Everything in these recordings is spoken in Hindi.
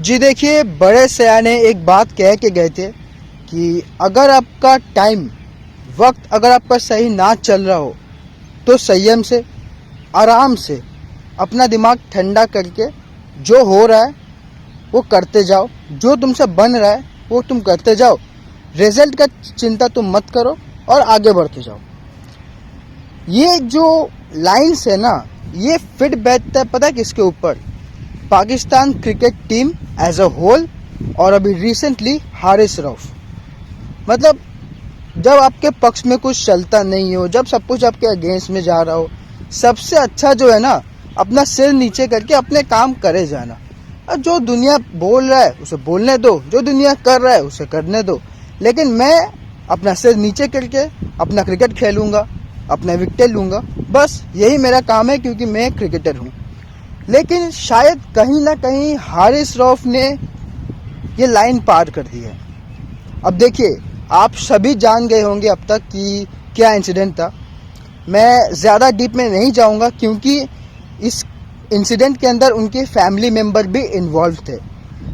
जी देखिए, बड़े सयाने एक बात कह के गए थे कि अगर आपका टाइम वक्त अगर आपका सही ना चल रहा हो तो संयम से, आराम से, अपना दिमाग ठंडा करके जो हो रहा है वो करते जाओ, जो तुमसे बन रहा है वो तुम करते जाओ। रिजल्ट का चिंता तुम मत करो और आगे बढ़ते जाओ। ये जो लाइन्स है ना, ये फिट बैठता है पता है किसके ऊपर? Pakistan cricket team as a whole और अभी रिसेंटली हारिस रऊफ। मतलब जब आपके पक्ष में कुछ चलता नहीं हो, जब सब कुछ आपके अगेंस्ट में जा रहा हो, सबसे अच्छा जो है ना, अपना सिर नीचे करके अपने काम करे जाना। और जो दुनिया बोल रहा है उसे बोलने दो, जो दुनिया कर रहा है उसे करने दो, लेकिन मैं अपना सिर नीचे करके अपना क्रिकेट खेलूँगा, अपना विकेट लूँगा। बस यही मेरा काम है, क्योंकि मैं क्रिकेटर हूँ। लेकिन शायद कहीं ना कहीं हारिस रऊफ ने ये लाइन पार कर दी है। अब देखिए, आप सभी जान गए होंगे अब तक कि क्या इंसिडेंट था। मैं ज़्यादा डीप में नहीं जाऊंगा, क्योंकि इस इंसिडेंट के अंदर उनके फैमिली मेम्बर भी इन्वॉल्व थे।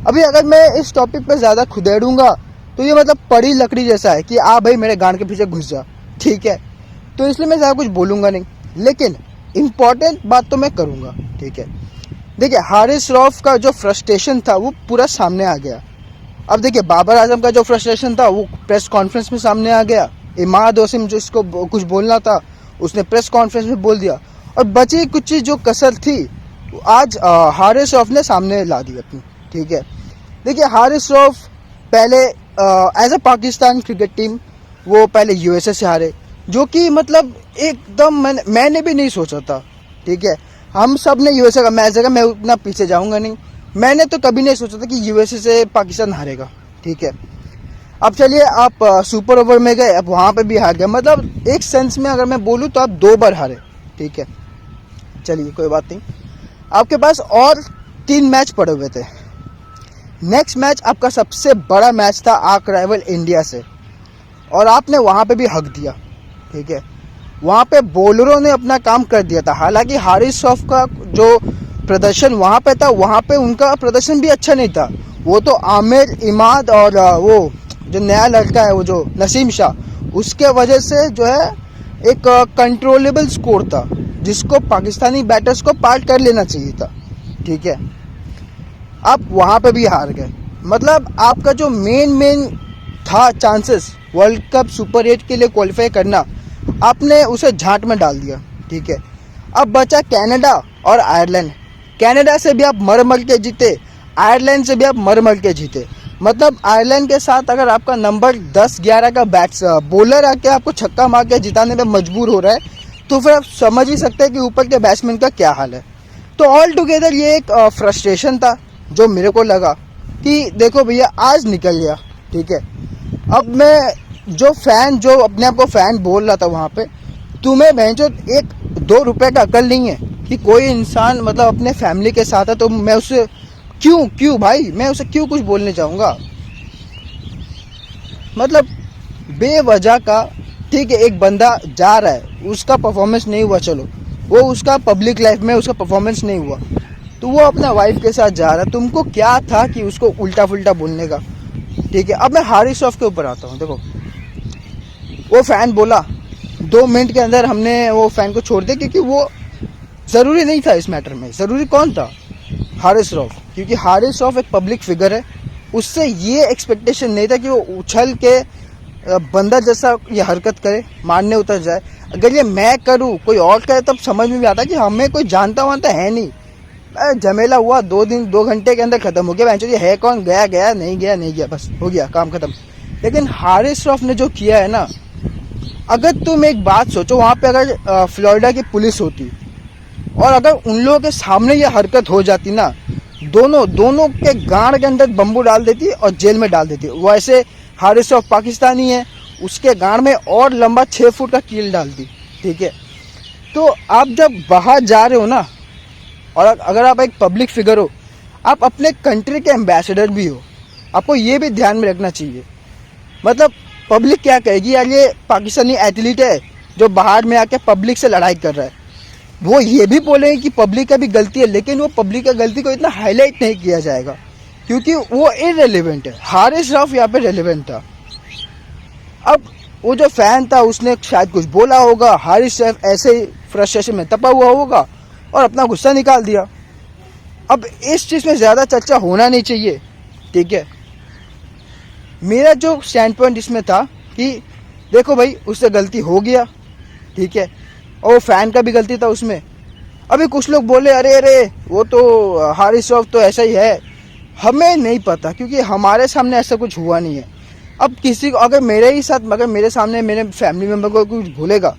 अभी अगर मैं इस टॉपिक पर ज़्यादा खुदेड़ूंगा तो ये मतलब पड़ी लकड़ी जैसा है कि आ भाई मेरे गांड के पीछे घुस जा, ठीक है। तो इसलिए मैं ज़्यादा कुछ बोलूँगा नहीं, लेकिन इम्पॉर्टेंट बात तो मैं करूँगा, ठीक है। देखिए, हारिस रऊफ का जो फ्रस्ट्रेशन था वो पूरा सामने आ गया। अब देखिए, बाबर आजम का जो फ्रस्ट्रेशन था वो प्रेस कॉन्फ्रेंस में सामने आ गया। इमाद वसीम जिसको कुछ बोलना था उसने प्रेस कॉन्फ्रेंस में बोल दिया, और बची कुछ चीज़ जो कसर थी आज हारिस रऊफ ने सामने ला दी अपनी, ठीक है। देखिए, हारिस रऊफ पहले as a Pakistan cricket team वो पहले यूएसए से हारे, जो कि मतलब एकदम मैंने भी नहीं सोचा था, ठीक है। हम सब ने यूएसए का मैच देखा, मैं उतना पीछे जाऊंगा नहीं, मैंने तो कभी नहीं सोचा था कि यूएसए से पाकिस्तान हारेगा, ठीक है। अब चलिए, आप सुपर ओवर में गए, अब वहाँ पे भी हार गए। मतलब एक सेंस में अगर मैं बोलूँ तो आप 2 बार हारे, ठीक है। चलिए, कोई बात नहीं। आपके पास और 3 मैच पड़े हुए थे। नेक्स्ट मैच आपका सबसे बड़ा मैच था आर्क राइवल इंडिया से, और आपने वहाँ पे भी हक दिया, ठीक है। वहाँ पे बॉलरों ने अपना काम कर दिया था। हालांकि हारिस रऊफ का जो प्रदर्शन वहाँ पे था, वहाँ पे उनका प्रदर्शन भी अच्छा नहीं था। वो तो आमिर, इमाद और वो जो नया लड़का है वो जो नसीम शाह, उसके वजह से जो है एक कंट्रोलेबल स्कोर था, जिसको पाकिस्तानी बैटर्स को पार कर लेना चाहिए था, ठीक है। आप वहाँ पे भी हार गए। मतलब आपका जो मेन था चांसेस वर्ल्ड कप सुपर 8 के लिए क्वालिफाई करना, आपने उसे झांट में डाल दिया, ठीक है। अब बचा कनाडा और आयरलैंड। कनाडा से भी आप मर के जीते, आयरलैंड से भी आप मर के जीते। मतलब आयरलैंड के साथ अगर आपका नंबर 10-11 का बॉलर आके आपको छक्का मार के जिताने में मजबूर हो रहा है, तो फिर आप समझ ही सकते हैं कि ऊपर के बैट्समैन का क्या हाल है। तो ऑल टुगेदर ये एक फ्रस्ट्रेशन था जो मेरे को लगा कि देखो भैया, आज निकल गया, ठीक है। अब मैं जो अपने आप को फैन बोल रहा था वहाँ पे, तुम्हें भैंचो 1-2 रुपए का अकल नहीं है कि कोई इंसान मतलब अपने फैमिली के साथ है तो मैं उसे क्यों भाई, मैं उसे क्यों कुछ बोलने चाहूँगा? मतलब बेवजह का, ठीक है, एक बंदा जा रहा है, उसका परफॉर्मेंस नहीं हुआ, चलो वो उसका पब्लिक लाइफ में उसका परफॉर्मेंस नहीं हुआ, तो वो अपना वाइफ के साथ जा रहा है। तुमको क्या था कि उसको उल्टा फुल्टा बोलने का, ठीक है। अब मैं हारिस रऊफ के ऊपर आता हूँ। देखो, वो फैन बोला, 2 मिनट के अंदर हमने वो फैन को छोड़ दिया, क्योंकि वो ज़रूरी नहीं था इस मैटर में। ज़रूरी कौन था? हारिस रऊफ, क्योंकि हारिस रऊफ एक पब्लिक फिगर है। उससे ये एक्सपेक्टेशन नहीं था कि वो उछल के बंदर जैसा ये हरकत करे, मारने उतर जाए। अगर ये मैं करूँ, कोई और करे, तब समझ में भी आता कि हमें कोई जानता वानता है नहीं। झमेला हुआ 2 घंटे के अंदर खत्म हो गया। ये है कौन, गया नहीं गया, बस हो गया, काम खत्म। लेकिन हारिस रऊफ ने जो किया है ना, अगर तुम एक बात सोचो, वहाँ पे अगर फ्लोरिडा की पुलिस होती और अगर उन लोगों के सामने ये हरकत हो जाती ना, दोनों के गांड के अंदर बम्बू डाल देती और जेल में डाल देती। वैसे हारिस रऊफ पाकिस्तानी है, उसके गांड में और लंबा 6 फुट का कील डाल दी, ठीक है। तो आप जब बाहर जा रहे हो ना, और अगर आप एक पब्लिक फिगर हो, आप अपने कंट्री के एम्बेसडर भी हो, आपको ये भी ध्यान में रखना चाहिए। मतलब पब्लिक क्या कहेगी, यार ये पाकिस्तानी एथलीट है जो बाहर में आके पब्लिक से लड़ाई कर रहा है। वो ये भी बोलेंगे कि पब्लिक का भी गलती है, लेकिन वो पब्लिक का गलती को इतना हाईलाइट नहीं किया जाएगा, क्योंकि वो इररिलेवेंट है। हारिस रऊफ यहाँ पे रेलेवेंट था। अब वो जो फैन था उसने शायद कुछ बोला होगा, हारिस रऊफ ऐसे ही फ्रस्ट्रेशन में तपा हुआ होगा और अपना गुस्सा निकाल दिया। अब इस चीज़ में ज़्यादा चर्चा होना नहीं चाहिए, ठीक है। मेरा जो स्टैंड पॉइंट इसमें था कि देखो भाई, उससे गलती हो गया, ठीक है, और फैन का भी गलती था उसमें। अभी कुछ लोग बोले अरे अरे वो तो हारिस रऊफ तो ऐसा ही है। हमें नहीं पता, क्योंकि हमारे सामने ऐसा कुछ हुआ नहीं है। अब किसी को अगर मेरे ही साथ, मगर मेरे सामने मेरे फैमिली मेम्बर को कुछ भूलेगा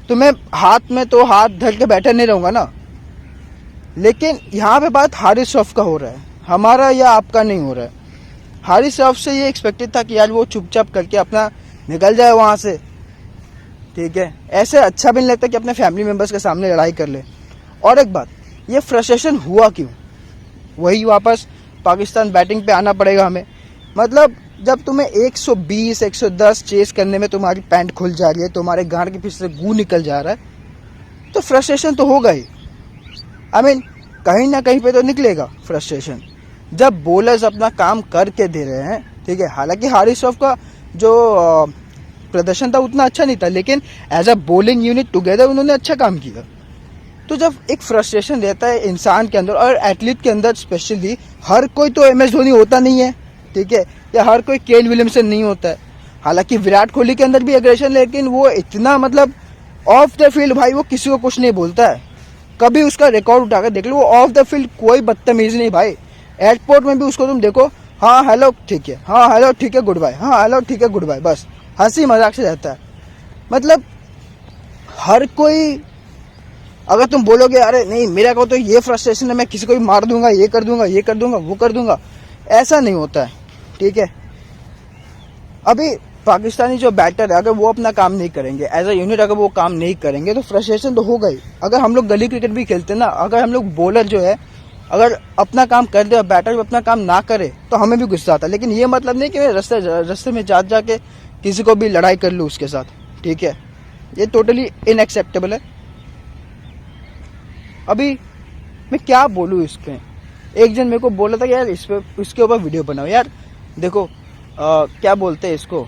तो मैं हाथ में तो हाथ धर के बैठा नहीं रहूँगा ना। लेकिन यहाँ पे बात हारिस रऊफ का हो रहा है, हमारा या आपका नहीं हो रहा है। हारिस रऊफ से ये एक्सपेक्टेड था कि यार वो चुपचाप करके अपना निकल जाए वहाँ से, ठीक है। ऐसे अच्छा भी नहीं लगता कि अपने फैमिली मेम्बर्स के सामने लड़ाई कर ले। और एक बात, ये फ्रस्ट्रेशन हुआ क्यों? वही वापस पाकिस्तान बैटिंग पे आना पड़ेगा हमें। मतलब जब तुम्हें 120 110 चेस करने में तुम्हारी पैंट खुल जा रही है, तुम्हारे गांड के पीछे से गू निकल जा रहा है, तो फ्रस्ट्रेशन तो होगा ही। आई मीन कहीं ना कहीं पे तो निकलेगा फ्रस्ट्रेशन। जब बॉलर्स अपना काम करके दे रहे हैं, ठीक है, हालांकि हारिस रऊफ का जो प्रदर्शन था उतना अच्छा नहीं था, लेकिन as a bowling unit together उन्होंने अच्छा काम किया। तो जब एक फ्रस्ट्रेशन रहता है इंसान के अंदर, और एथलीट के अंदर स्पेशली, हर कोई तो MS धोनी होता नहीं है, ठीक है, या हर कोई केन विलियमसन नहीं होता है। हालांकि विराट कोहली के अंदर भी एग्रेशन, लेकिन वो इतना मतलब ऑफ द फील्ड भाई वो किसी को कुछ नहीं बोलता है। कभी उसका रिकॉर्ड उठाकर देख लो, वो ऑफ द फील्ड कोई बदतमीजी नहीं भाई। एयरपोर्ट में भी उसको तुम देखो, हाँ हेलो ठीक है, हाँ हेलो ठीक है गुड बाय, हाँ हेलो ठीक है गुड बाय, बस हंसी मजाक से रहता है। मतलब हर कोई, अगर तुम बोलोगे अरे नहीं मेरा को तो ये फ्रस्ट्रेशन है, मैं किसी को भी मार दूंगा, ये कर दूंगा, ये कर दूंगा, वो कर दूंगा, ऐसा नहीं होता है, ठीक है। अभी पाकिस्तानी जो बैटर है, अगर वो अपना काम नहीं करेंगे, एज अ यूनिट अगर वो काम नहीं करेंगे, तो फ्रस्ट्रेशन तो होगा ही। अगर हम लोग गली क्रिकेट भी खेलते ना, अगर हम लोग बॉलर जो है अगर अपना काम कर दे और बैटर अपना काम ना करे, तो हमें भी गुस्सा आता है। लेकिन ये मतलब नहीं कि मैं रास्ते में जाके किसी को भी लड़ाई कर लूँ उसके साथ, ठीक है। ये टोटली इनएक्सेप्टेबल है। अभी मैं क्या बोलूँ इसके, एक जन मेरे को बोला था कि यार इसके ऊपर वीडियो बनाओ। यार देखो क्या बोलते हैं इसको,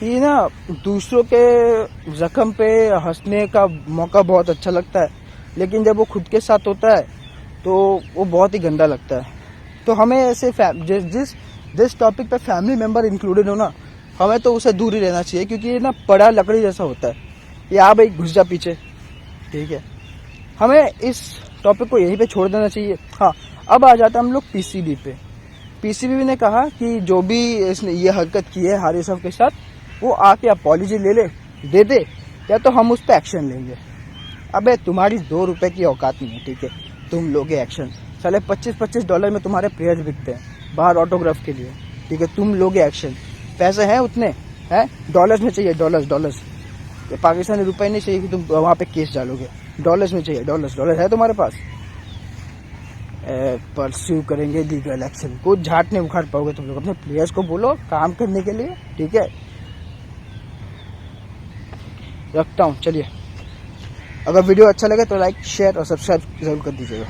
ये ना दूसरों के जख्म पे हंसने का मौका बहुत अच्छा लगता है, लेकिन जब वो खुद के साथ होता है तो वो बहुत ही गंदा लगता है। तो हमें ऐसे जिस टॉपिक पे फैमिली मेम्बर इंक्लूडेड हो ना, हमें तो उसे दूर ही रहना चाहिए, क्योंकि ये ना पड़ा लकड़ी जैसा होता है। ये आ भाई घुस जा पीछे, ठीक है। हमें इस टॉपिक को यहीं पे छोड़ देना चाहिए। हाँ, अब आ जाता हम लोग PCB पे। PCB ने कहा कि जो भी इसने ये हरकत की है हारिस रऊफ के साथ, वो आके अपॉलॉजी दे दे, या तो हम उस पर एक्शन लेंगे। अबे तुम्हारी $2 की औकात नहीं है, ठीक है, तुम लोगे एक्शन। साले $25-25 में तुम्हारे प्लेयर्स बिकते हैं बाहर ऑटोग्राफ के लिए, ठीक है, तुम लोगे एक्शन। पैसे हैं उतने, हैं डॉलर्स में चाहिए, डॉलर्स। ये पाकिस्तानी रुपए नहीं चाहिए कि तुम वहाँ पे केस डालोगे, डॉलर्स में चाहिए, डॉलर है तुम्हारे पास। परस्यू करेंगे लीगल एक्शन, कुछ झाट नहीं उखाड़ पाओगे तुम लोग। अपने प्लेयर्स को बोलो काम करने के लिए, ठीक है। रखता हूँ, चलिए। अगर वीडियो अच्छा लगे तो लाइक शेयर और सब्सक्राइब जरूर कर दीजिएगा।